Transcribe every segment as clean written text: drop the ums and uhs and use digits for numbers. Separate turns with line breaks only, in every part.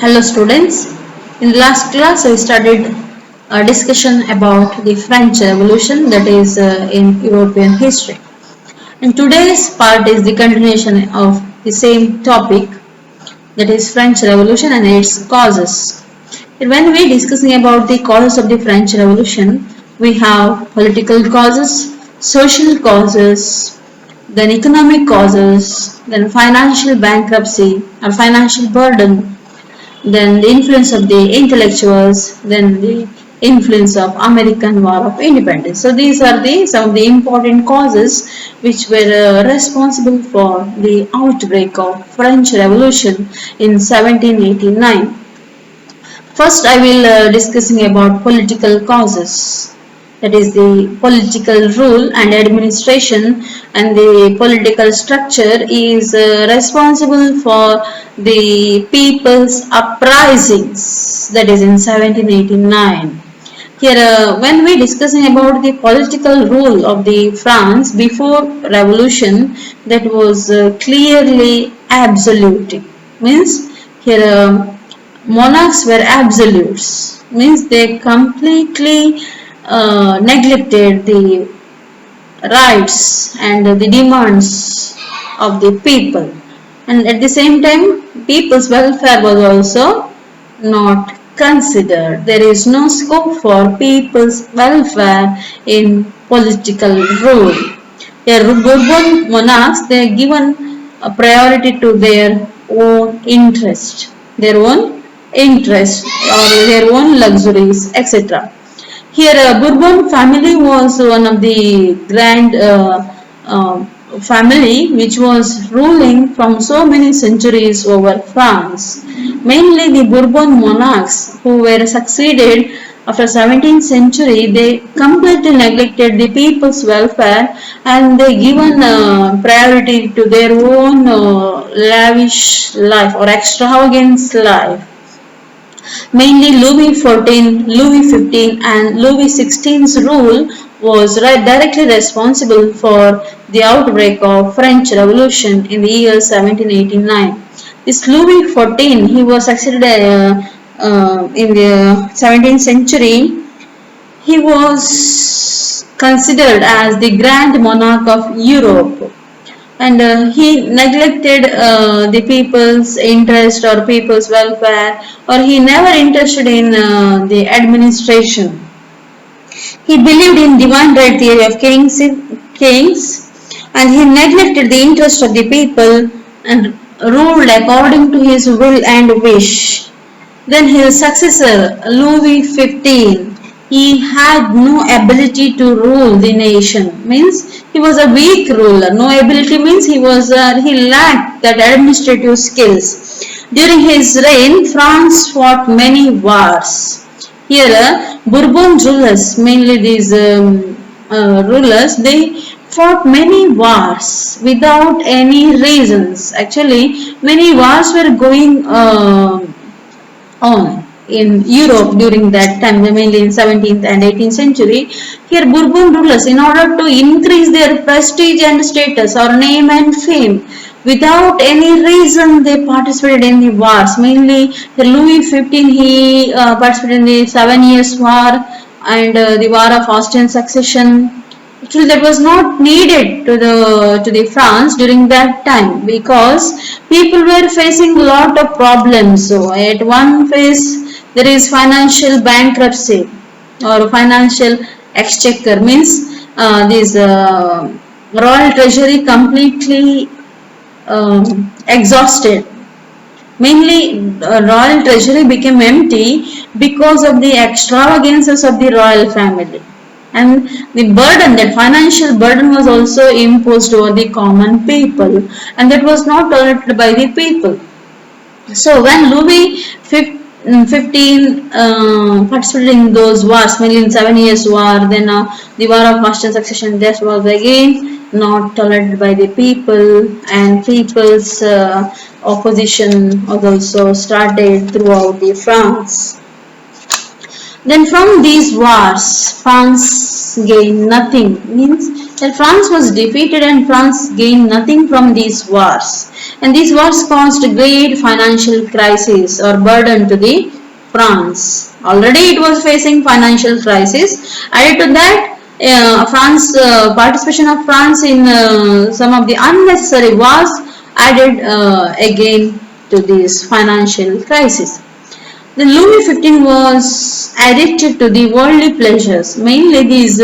Hello students, in the last class I started a discussion about the French Revolution, that is in European history. And today's part is the continuation of the same topic, that is French Revolution and its causes. And when we are discussing about the causes of the French Revolution, we have political causes, social causes, then economic causes, then financial bankruptcy or financial burden, then the influence of the intellectuals, then the influence of American War of Independence. So these are some of the important causes which were responsible for the outbreak of French Revolution in 1789. First I will discussing about political causes, that is the political rule and administration, and the political structure is responsible for the people's uprisings, that is in 1789. Here when we discussing about the political rule of the France before revolution, that was clearly absolute, means here monarchs were absolutes, means they completely neglected the rights and the demands of the people, and at the same time people's welfare was also not considered. There is no scope for people's welfare in political rule. The Bourbon monarchs, they are given a priority to their own interest, or their own luxuries, etc. Here Bourbon family was one of the grand family which was ruling from so many centuries over France. Mainly the Bourbon monarchs who were succeeded after 17th century, they completely neglected the people's welfare and they given priority to their own lavish life or extravagant life. Mainly Louis XIV, Louis XV and Louis XVI's rule was directly responsible for the outbreak of French Revolution in the year 1789. This Louis XIV, he was succeeded in the 17th century. He was considered as the grand monarch of Europe, and he neglected the people's interest or people's welfare, or he never interested in the administration. He believed in divine right theory of kings, and he neglected the interest of the people and ruled according to his will and wish. Then his successor, Louis XV, he had no ability to rule the nation, means he was a weak ruler. No ability means he lacked that administrative skills. During his reign, France fought many wars. Here Bourbon rulers, mainly these rulers, they fought many wars without any reasons. Actually many wars were going on in Europe during that time, mainly in 17th and 18th century. Here Bourbon rulers, in order to increase their prestige and status or name and fame, without any reason they participated in the wars. Mainly Louis XV, he participated in the 7 Years' War and the War of Austrian Succession. Actually that was not needed to the France during that time, because people were facing a lot of problems. So at one phase there is financial bankruptcy or financial exchequer, means this royal treasury completely exhausted. Mainly royal treasury became empty because of the extravagances of the royal family, and the burden, that financial burden was also imposed over the common people, and that was not tolerated by the people. So when Louis XV participated in those wars, mainly in 7 Years' War, then the War of Austrian Succession, that was again not tolerated by the people, and people's opposition was also started throughout the France. Then from these wars, France gained nothing, means that France was defeated and France gained nothing from these wars. And this was caused great financial crisis or burden to the France. Already it was facing financial crisis. Added to that, France participation of France in some of the unnecessary wars added again to this financial crisis. The Louis XV was addicted to the worldly pleasures. Mainly these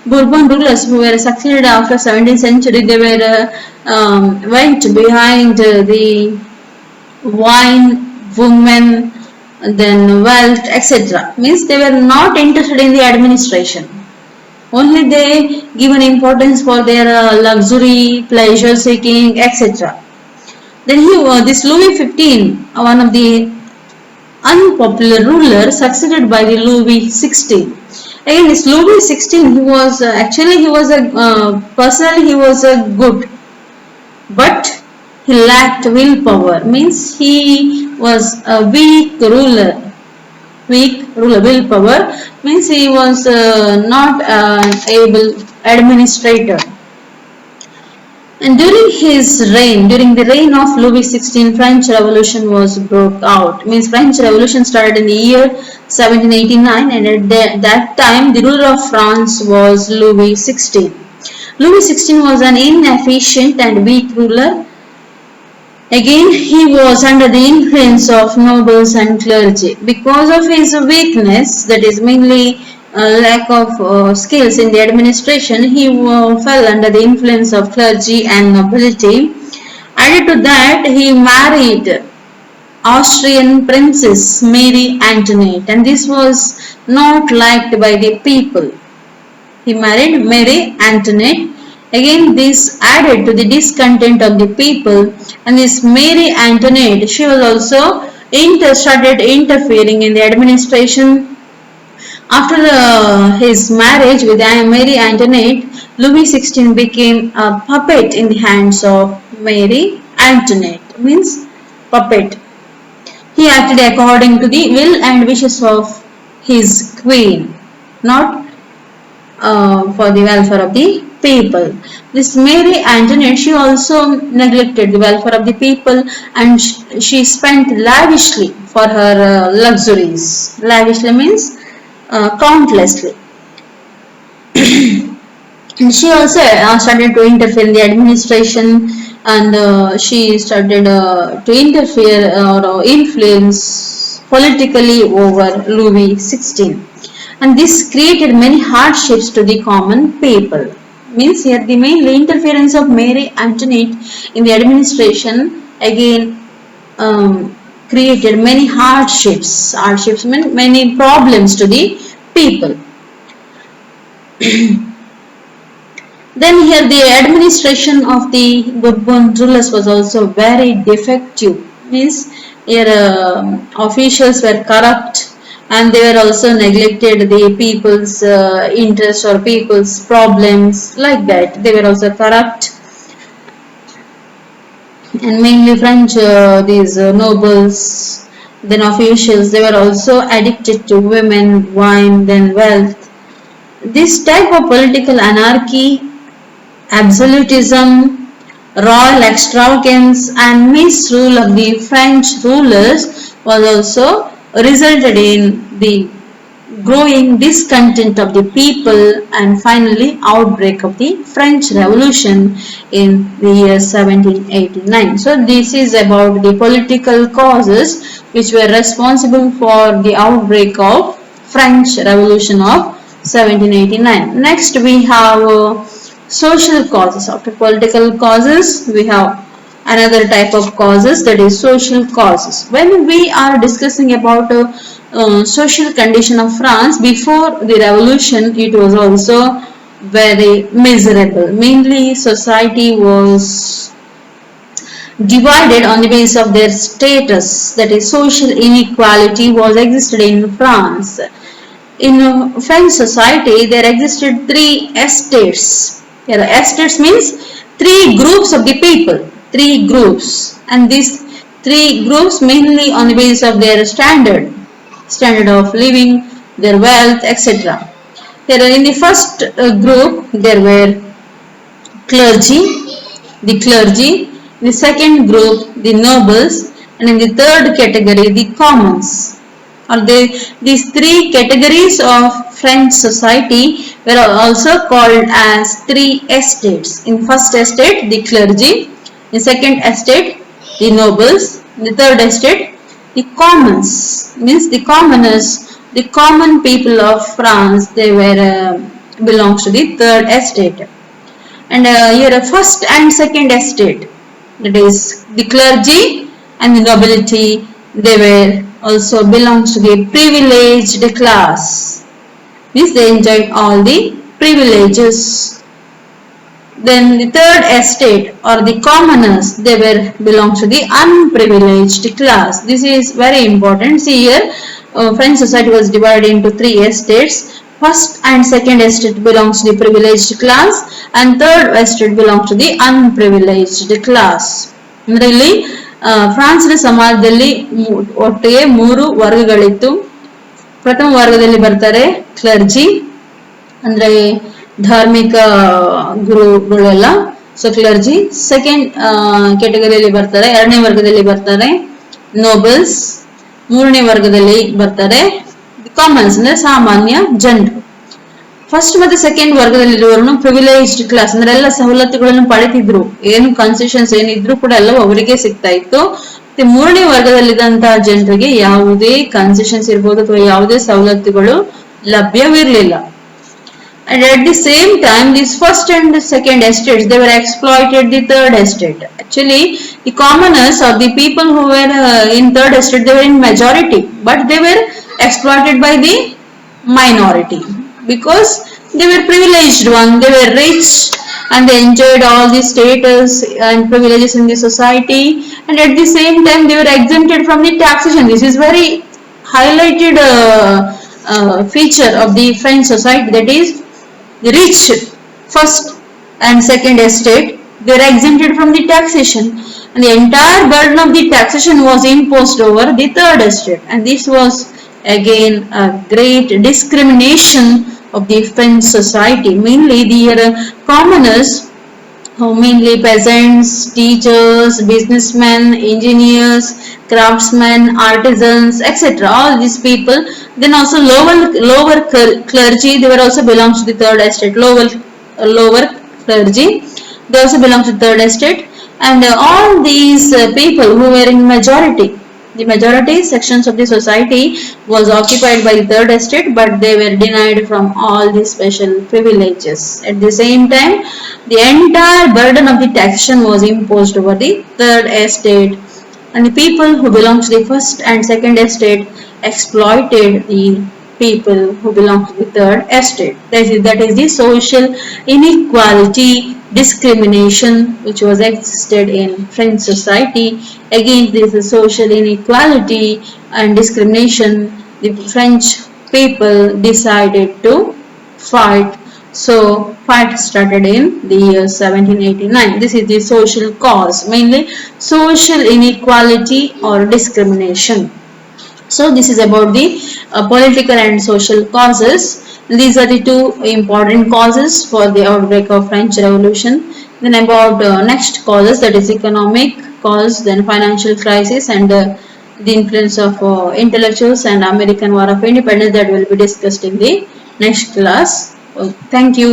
Bourbon rulers who were succeeded after 17th century, they were went behind the wine, women, then wealth, etc. Means they were not interested in the administration. Only they given importance for their luxury, pleasure seeking, etc. Then this Louis XV, one of the unpopular ruler, succeeded by the Louis XVI. Again, this Louis XVI, he was actually he was a personally he was a good, but he lacked willpower. Means he was a weak ruler. Weak ruler, willpower means he was not able administrator. And during the reign of Louis XVI, French Revolution was broke out. Means French Revolution started in the year 1789, and at that time the ruler of France was Louis XVI. Louis XVI was an inefficient and weak ruler. Again, he was under the influence of nobles and clergy. Because of his weakness, that is mainly lack of skills in the administration, he fell under the influence of clergy and nobility. Added to that, he married Austrian Princess Mary Antoinette, and this was not liked by the people. He married Mary Antoinette. Again, this added to the discontent of the people, and this Mary Antoinette, she was also started interfering in the administration. After his marriage with Mary Antoinette, Louis XVI became a puppet in the hands of Mary Antoinette. Means puppet. He acted according to the will and wishes of his queen, not for the welfare of the people. This Mary Antoinette, she also neglected the welfare of the people, and she spent lavishly for her luxuries. Lavishly means countlessly. And she also started to interfere in the administration, and she started to interfere or influence politically over Louis XVI. And this created many hardships to the common people. Means here the main interference of Mary Antoinette in the administration again created many hardships. Hardships mean many problems to the people. Then here the administration of the Bourbon rulers was also very defective. Means here officials were corrupt, and they were also neglected the people's interest or people's problems, like that. They were also corrupt, and mainly French these nobles, then officials, they were also addicted to women, wine, then wealth. This type of political anarchy, absolutism, royal extravagance, and misrule of the French rulers was also resulted in the growing discontent of the people and finally outbreak of the French Revolution in the year 1789. So this is about the political causes which were responsible for the outbreak of French Revolution of 1789. Next we have social causes. After political causes, we have another type of causes, that is social causes. When we are discussing about social condition of France before the revolution, it was also very miserable. Mainly society was divided on the basis of their status, that is social inequality was existed in France. In French society there existed three estates. Here estates means three groups of the people, three groups, and these three groups mainly on the basis of their standard of living, their wealth, etc. Here in the first group there were clergy, the clergy. the second group the nobles, and in the third category the commons. Or these three categories of French society were also called as three estates. In first estate the clergy, in second estate the nobles, in the third estate the commons, means the commoners, the common people of France, they were belongs to the third estate. And here first and second estate, that is the clergy and the nobility, they were also belongs to the privileged class, means they enjoyed all the privileges. Then the third estate or the commoners, they were belong to the unprivileged class. This is very important. See here, French society was divided into three estates. First and second estate belongs to the privileged class, and third estate belongs to the unprivileged class. ಇಲ್ಲಿ France ಸಮಾಜದಲ್ಲಿ ಒಟ್ಟಿಗೆ ಮೂರು ವರ್ಗಗಳಿತ್ತು. ಪ್ರಥಮ ವರ್ಗದಲ್ಲಿ ಬರ್ತಾರೆ clergy, ಅಂದ್ರೆ ಧಾರ್ಮಿಕ ಗುರುಗಳೆಲ್ಲ, so clergy. Second ಕ್ಯಾಟಗರಿಯಲ್ಲಿ ಬರ್ತಾರೆ, ಎರಡನೇ ವರ್ಗದಲ್ಲಿ ಬರ್ತಾರೆ ನೋಬಲ್ಸ್, ಮೂರನೇ ವರ್ಗದಲ್ಲಿ ಬರ್ತಾರೆ ಕಾಮನ್ಸ್ ಅಂದ್ರೆ ಸಾಮಾನ್ಯ ಜನರು. ಫಸ್ಟ್ ಮತ್ತೆ ಸೆಕೆಂಡ್ ವರ್ಗದಲ್ಲಿರುವವರು ಪ್ರಿವಿಲೇಜ್ಡ್ ಕ್ಲಾಸ್, ಅಂದ್ರೆ ಎಲ್ಲ ಸವಲತ್ತುಗಳನ್ನು ಪಡೆತಿದ್ರು, ಏನು ಕನ್ಸೆಷನ್ಸ್ ಏನಿದ್ರು ಕೂಡ ಎಲ್ಲ ಅವರಿಗೆ ಸಿಗ್ತಾ ಇತ್ತು. ಮತ್ತೆ ಮೂರನೇ ವರ್ಗದಲ್ಲಿದ್ದಂತಹ ಜನರಿಗೆ ಯಾವುದೇ ಕನ್ಸೆಷನ್ಸ್ ಇರ್ಬೋದು ಅಥವಾ ಯಾವುದೇ ಸವಲತ್ತುಗಳು ಲಭ್ಯವಿರಲಿಲ್ಲ. And at the same time, these first and second estates, they were exploited the third estate. Actually, the commoners or the people who were in third estate, they were in majority, but they were exploited by the minority because they were privileged one, they were rich and they enjoyed all the status and privileges in the society, and at the same time they were exempted from the taxation. This is very highlighted feature of the French society, that is the rich first and second estate, they are exempted from the taxation, and the entire burden of the taxation was imposed over the third estate, and this was again a great discrimination of the French society. Mainly the commoners, mainly peasants, teachers, businessmen, engineers, craftsmen, artisans, etc. All these people. Then also lower clergy, they were also belongs to the third estate. Lower clergy, they also belong to the third estate, and all these people who were in majority, the majority sections of the society was occupied by the third estate, but they were denied from all the special privileges. At the same time, the entire burden of the taxation was imposed over the third estate, and the people who belong to the first and second estate exploited the people who belong to the third estate. That is the social inequality, discrimination which was existed in French society. Against this social inequality and discrimination, the French people decided to fight. So fight started in the year 1789. This is the social cause, mainly social inequality or discrimination. So this is about the political and social causes. These are the two important causes for the outbreak of French Revolution. Then about next causes, that is economic cause, then financial crisis, and the influence of intellectuals and American War of Independence, that will be discussed in the next class. Thank you.